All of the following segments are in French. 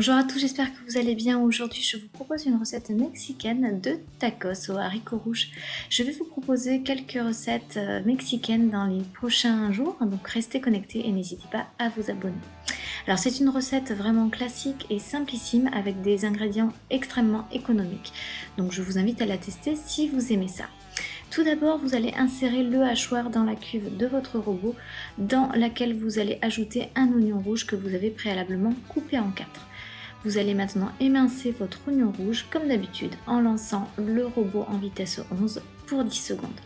Bonjour à tous, j'espère que vous allez bien. Aujourd'hui, je vous propose une recette mexicaine de tacos aux haricots rouges. Je vais vous proposer quelques recettes mexicaines dans les prochains jours, donc restez connectés et n'hésitez pas à vous abonner. Alors c'est une recette vraiment classique et simplissime avec des ingrédients extrêmement économiques. Donc je vous invite à la tester si vous aimez ça. Tout d'abord, vous allez insérer le hachoir dans la cuve de votre robot dans laquelle vous allez ajouter un oignon rouge que vous avez préalablement coupé en 4. Vous allez maintenant émincer votre oignon rouge comme d'habitude en lançant le robot en vitesse 11 pour 10 secondes.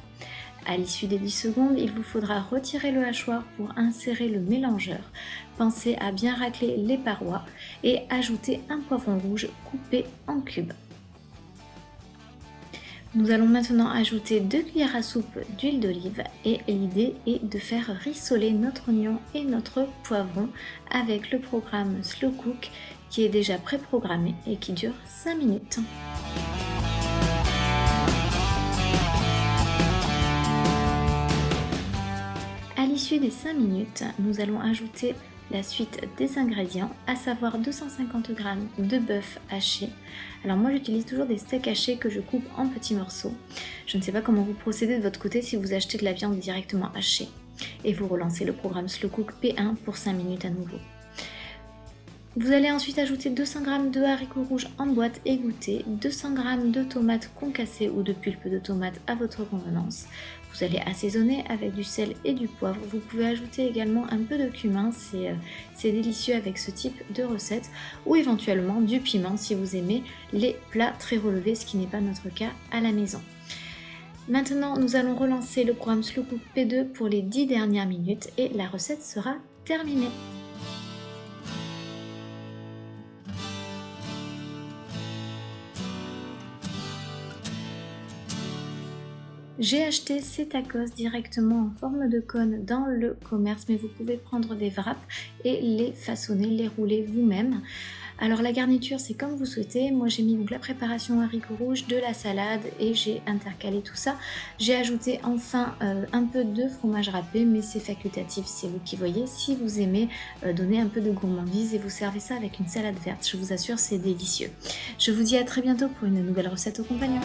À l'issue des 10 secondes, il vous faudra retirer le hachoir pour insérer le mélangeur. Pensez à bien racler les parois et ajouter un poivron rouge coupé en cubes. Nous allons maintenant ajouter 2 cuillères à soupe d'huile d'olive et l'idée est de faire rissoler notre oignon et notre poivron avec le programme Slow Cook qui est déjà préprogrammé et qui dure 5 minutes. À l'issue des 5 minutes, nous allons ajouter la suite des ingrédients, à savoir 250 g de bœuf haché. Alors moi j'utilise toujours des steaks hachés que je coupe en petits morceaux. Je ne sais pas comment vous procédez de votre côté si vous achetez de la viande directement hachée. Et vous relancez le programme Slow Cook P1 pour 5 minutes à nouveau. Vous allez ensuite ajouter 200 g de haricots rouges en boîte égouttée, 200 g de tomates concassées ou de pulpe de tomates à votre convenance. Vous allez assaisonner avec du sel et du poivre. Vous pouvez ajouter également un peu de cumin, c'est délicieux avec ce type de recette, ou éventuellement du piment si vous aimez les plats très relevés, ce qui n'est pas notre cas à la maison. Maintenant, nous allons relancer le programme Slow Cook P2 pour les 10 dernières minutes et la recette sera terminée. J'ai acheté ces tacos directement en forme de cône dans le commerce, mais vous pouvez prendre des wraps et les façonner, les rouler vous-même. Alors la garniture c'est comme vous souhaitez, moi j'ai mis donc la préparation haricots rouges, de la salade et j'ai intercalé tout ça. J'ai ajouté enfin un peu de fromage râpé, mais c'est facultatif, c'est vous qui voyez. Si vous aimez donner un peu de gourmandise et vous servez ça avec une salade verte, je vous assure c'est délicieux. Je vous dis à très bientôt pour une nouvelle recette aux compagnons.